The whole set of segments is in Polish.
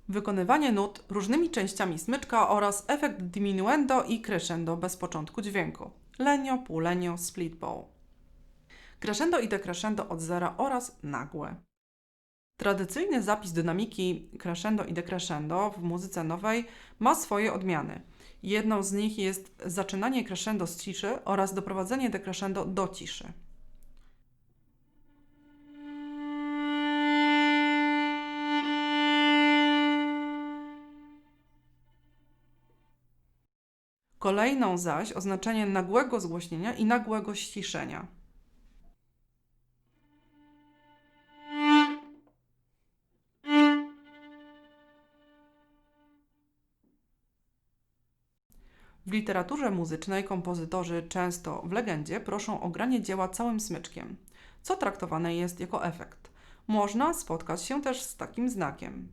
Wykonywanie nut różnymi częściami smyczka oraz efekt diminuendo i crescendo bez początku dźwięku. Lenio, półlenio, split bow. Crescendo i decrescendo od zera oraz nagłe. Tradycyjny zapis dynamiki crescendo i decrescendo w muzyce nowej ma swoje odmiany. Jedną z nich jest zaczynanie crescendo z ciszy oraz doprowadzenie decrescendo do ciszy. Kolejną zaś oznaczenie nagłego zgłośnienia i nagłego ściszenia. W literaturze muzycznej kompozytorzy często w legendzie proszą o granie dzieła całym smyczkiem, co traktowane jest jako efekt. Można spotkać się też z takim znakiem.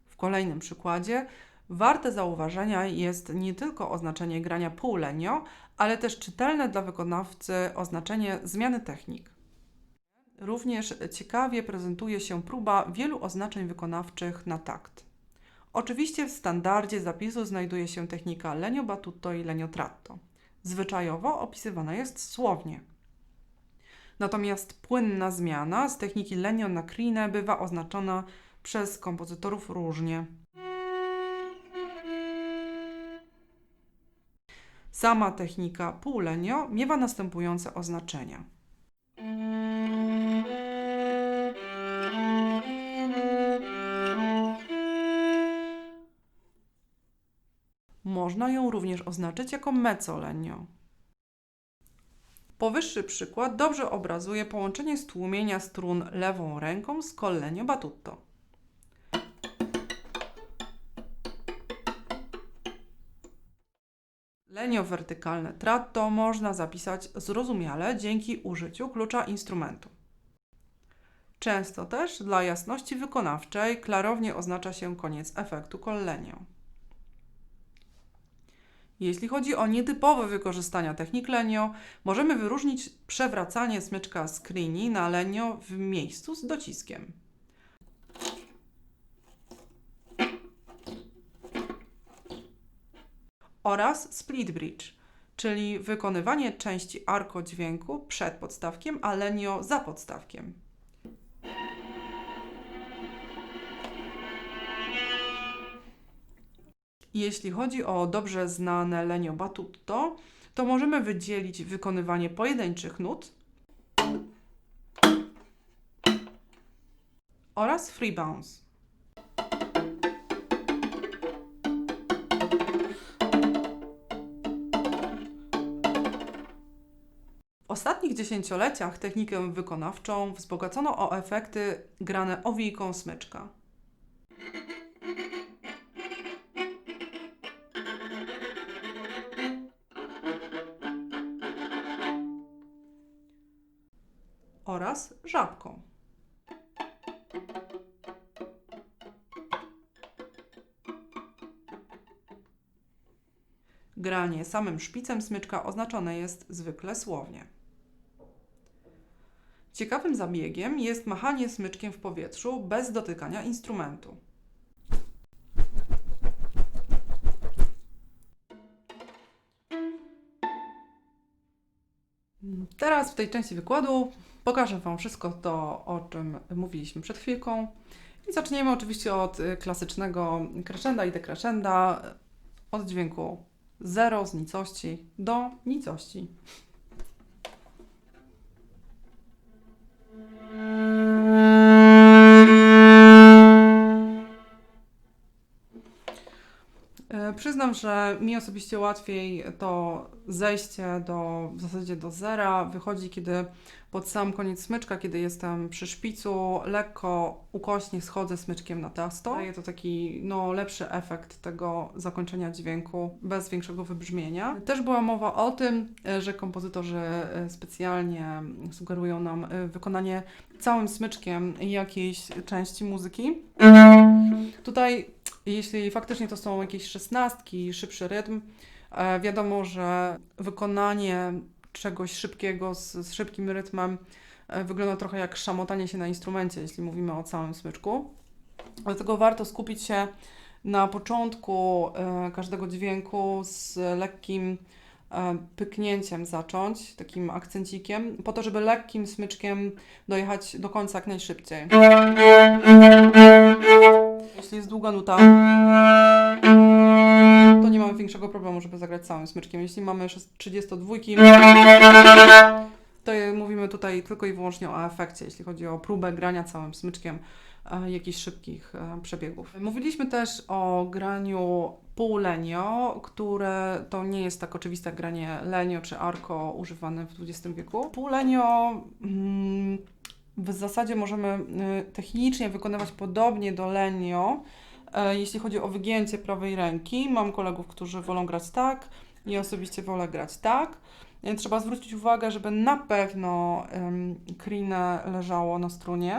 W kolejnym przykładzie warte zauważenia jest nie tylko oznaczenie grania półlenio, ale też czytelne dla wykonawcy oznaczenie zmiany technik. Również ciekawie prezentuje się próba wielu oznaczeń wykonawczych na takt. Oczywiście w standardzie zapisu znajduje się technika lenio battuto i lenio tratto. Zwyczajowo opisywana jest słownie. Natomiast płynna zmiana z techniki lenio na crine bywa oznaczona przez kompozytorów różnie. Sama technika półlenio miewa następujące oznaczenia. Można ją również oznaczyć jako mezzo lenio. Powyższy przykład dobrze obrazuje połączenie stłumienia strun lewą ręką z col lenio battuto. Lenio wertykalne tratto można zapisać zrozumiale dzięki użyciu klucza instrumentu. Często też dla jasności wykonawczej klarownie oznacza się koniec efektu col lenio. Jeśli chodzi o nietypowe wykorzystania technik lenio, możemy wyróżnić przewracanie smyczka z crini na lenio w miejscu z dociskiem. Oraz split bridge, czyli wykonywanie części arco dźwięku przed podstawkiem, a lenio za podstawkiem. Jeśli chodzi o dobrze znane lenio battuto, to możemy wydzielić wykonywanie pojedynczych nut oraz free bounce. W ostatnich dziesięcioleciach technikę wykonawczą wzbogacono o efekty grane owijką smyczka. Oraz żabką. Granie samym szpicem smyczka oznaczone jest zwykle słownie. Ciekawym zabiegiem jest machanie smyczkiem w powietrzu bez dotykania instrumentu. Teraz w tej części wykładu pokażę Wam wszystko to, o czym mówiliśmy przed chwilką. I zaczniemy oczywiście od klasycznego crescenda i decrescenda, od dźwięku 0 z nicości do nicości. Przyznam, że mi osobiście łatwiej to zejście w zasadzie do zera wychodzi, kiedy pod sam koniec smyczka, kiedy jestem przy szpicu, lekko ukośnie schodzę smyczkiem na tasto. Daje to taki lepszy efekt tego zakończenia dźwięku bez większego wybrzmienia. Też była mowa o tym, że kompozytorzy specjalnie sugerują nam wykonanie całym smyczkiem jakiejś części muzyki. Tutaj, jeśli faktycznie to są jakieś szesnastki, szybszy rytm, wiadomo, że wykonanie czegoś szybkiego z szybkim rytmem wygląda trochę jak szamotanie się na instrumencie, jeśli mówimy o całym smyczku. Dlatego warto skupić się na początku każdego dźwięku z lekkim pyknięciem zacząć, takim akcencikiem, po to, żeby lekkim smyczkiem dojechać do końca jak najszybciej. Jeśli jest długa nuta, to nie mamy większego problemu, żeby zagrać całym smyczkiem. Jeśli mamy 32, to mówimy tutaj tylko i wyłącznie o efekcie, jeśli chodzi o próbę grania całym smyczkiem jakichś szybkich przebiegów. Mówiliśmy też o graniu półlenio, które to nie jest tak oczywiste jak granie lenio czy arco używane w XX wieku. Półlenio w zasadzie możemy technicznie wykonywać podobnie do lenio, jeśli chodzi o wygięcie prawej ręki. Mam kolegów, którzy wolą grać tak, ja osobiście wolę grać tak. Trzeba zwrócić uwagę, żeby na pewno crine leżało na strunie,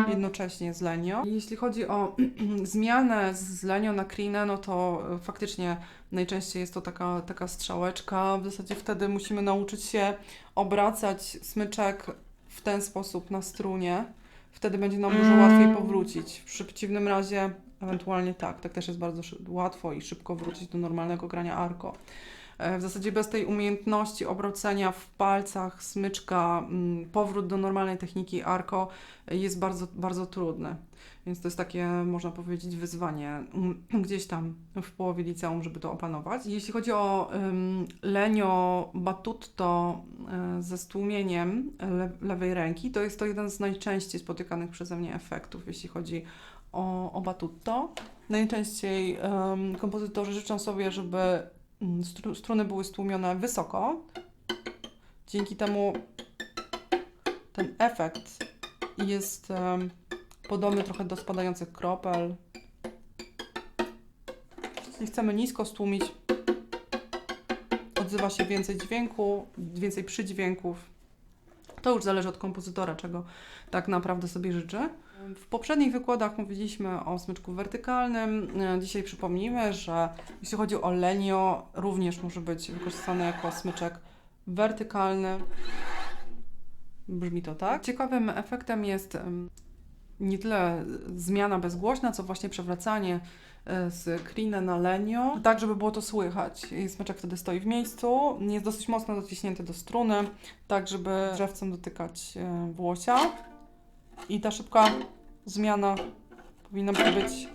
jednocześnie z lenio. Jeśli chodzi o zmianę z lenio na crine, no to faktycznie najczęściej jest to taka strzałeczka. W zasadzie wtedy musimy nauczyć się obracać smyczek w ten sposób na strunie. Wtedy będzie nam dużo łatwiej powrócić. W przeciwnym razie ewentualnie tak też jest bardzo łatwo i szybko wrócić do normalnego grania arco. W zasadzie bez tej umiejętności obracania w palcach smyczka powrót do normalnej techniki arco jest bardzo, bardzo trudny. Więc to jest takie, można powiedzieć, wyzwanie gdzieś tam w połowie liceum, żeby to opanować. Jeśli chodzi o lenio battutto ze stłumieniem lewej ręki, to jest to jeden z najczęściej spotykanych przeze mnie efektów, jeśli chodzi o battutto. Najczęściej kompozytorzy życzą sobie, żeby struny były stłumione wysoko. Dzięki temu ten efekt jest podobny trochę do spadających kropel. Jeśli chcemy nisko stłumić, odzywa się więcej dźwięku, więcej przydźwięków. To już zależy od kompozytora, czego tak naprawdę sobie życzy. W poprzednich wykładach mówiliśmy o smyczku wertykalnym. Dzisiaj przypomnijmy, że jeśli chodzi o lenio, również może być wykorzystany jako smyczek wertykalny. Brzmi to tak. Ciekawym efektem jest nie tyle zmiana bezgłośna, co właśnie przewracanie z crine na lenio, tak żeby było to słychać. I smyczek wtedy stoi w miejscu, jest dosyć mocno dociśnięty do struny, tak żeby drzewcem dotykać włosia. I ta szybka zmiana powinna być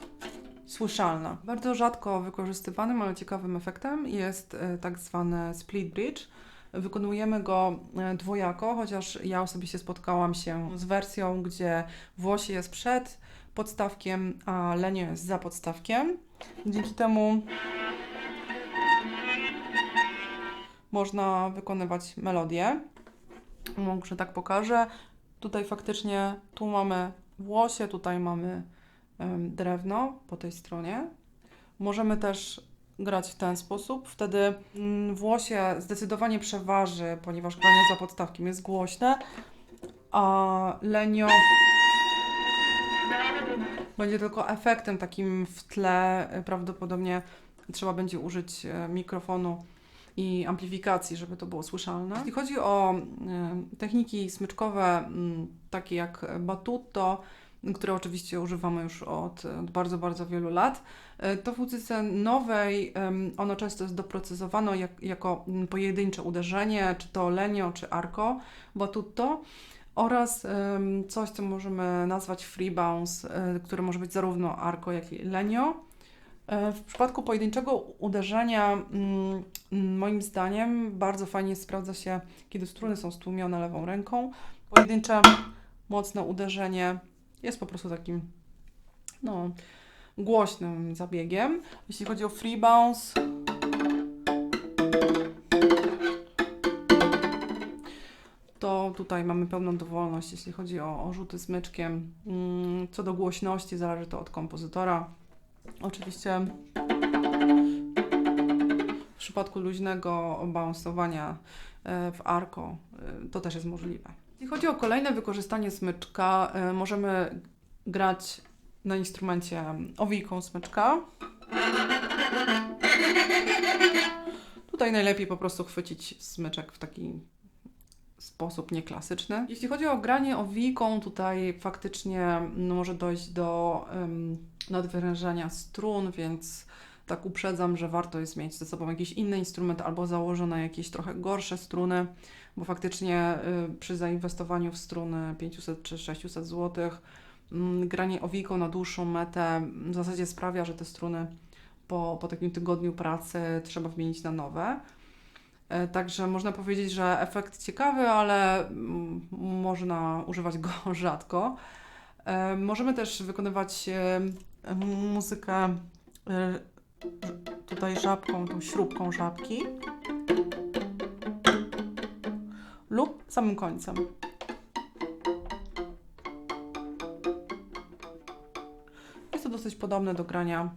słyszalna. Bardzo rzadko wykorzystywanym, ale ciekawym efektem jest tak zwany split bridge. Wykonujemy go dwojako, chociaż ja osobiście spotkałam się z wersją, gdzie włosie jest przed podstawkiem, a lenio jest za podstawkiem. Dzięki temu można wykonywać melodię. Może tak pokażę. Tutaj faktycznie, tu mamy włosie, tutaj mamy drewno po tej stronie. Możemy też grać w ten sposób. Wtedy włosie zdecydowanie przeważy, ponieważ granie za podstawkiem jest głośne, a lenio będzie tylko efektem takim w tle. Prawdopodobnie trzeba będzie użyć mikrofonu i amplifikacji, żeby to było słyszalne. Jeśli chodzi o techniki smyczkowe, takie jak battutto, które oczywiście używamy już od bardzo, bardzo wielu lat, to w muzyce nowej ono często jest doprecyzowane jako pojedyncze uderzenie, czy to lenio, czy arco, battutto, oraz coś, co możemy nazwać free bounce, które może być zarówno arco, jak i lenio. W przypadku pojedynczego uderzenia, moim zdaniem, bardzo fajnie sprawdza się, kiedy struny są stłumione lewą ręką. Pojedyncze, mocne uderzenie jest po prostu takim głośnym zabiegiem. Jeśli chodzi o free bounce, to tutaj mamy pełną dowolność, jeśli chodzi o rzuty smyczkiem. Co do głośności, zależy to od kompozytora. Oczywiście w przypadku luźnego bounce'owania w arco to też jest możliwe. Jeśli chodzi o kolejne wykorzystanie smyczka, możemy grać na instrumencie owijką smyczka. Tutaj najlepiej po prostu chwycić smyczek w taki sposób nieklasyczny. Jeśli chodzi o granie owijką, tutaj faktycznie może dojść do nadwyrężania strun, więc tak uprzedzam, że warto jest mieć ze sobą jakiś inny instrument albo założone jakieś trochę gorsze struny, bo faktycznie przy zainwestowaniu w struny 500 czy 600 zł granie owijką na dłuższą metę w zasadzie sprawia, że te struny po takim tygodniu pracy trzeba wymienić na nowe. Także można powiedzieć, że efekt ciekawy, ale można używać go rzadko. Możemy też wykonywać muzykę tutaj żabką, tą śrubką żabki lub samym końcem. Jest to dosyć podobne do grania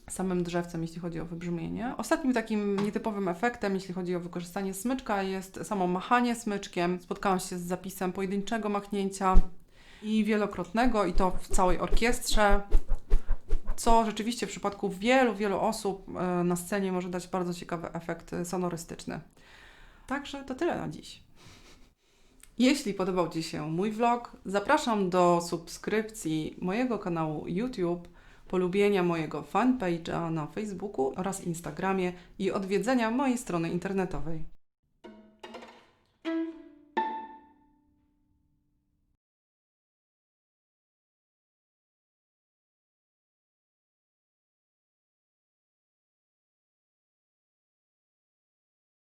samym drzewcem, jeśli chodzi o wybrzmienie. Ostatnim takim nietypowym efektem, jeśli chodzi o wykorzystanie smyczka, jest samo machanie smyczkiem. Spotkałam się z zapisem pojedynczego machnięcia i wielokrotnego, i to w całej orkiestrze, co rzeczywiście w przypadku wielu osób na scenie może dać bardzo ciekawy efekt sonorystyczny. Także to tyle na dziś. Jeśli podobał Ci się mój vlog, zapraszam do subskrypcji mojego kanału YouTube, polubienia mojego fanpage'a na Facebooku oraz Instagramie i odwiedzenia mojej strony internetowej.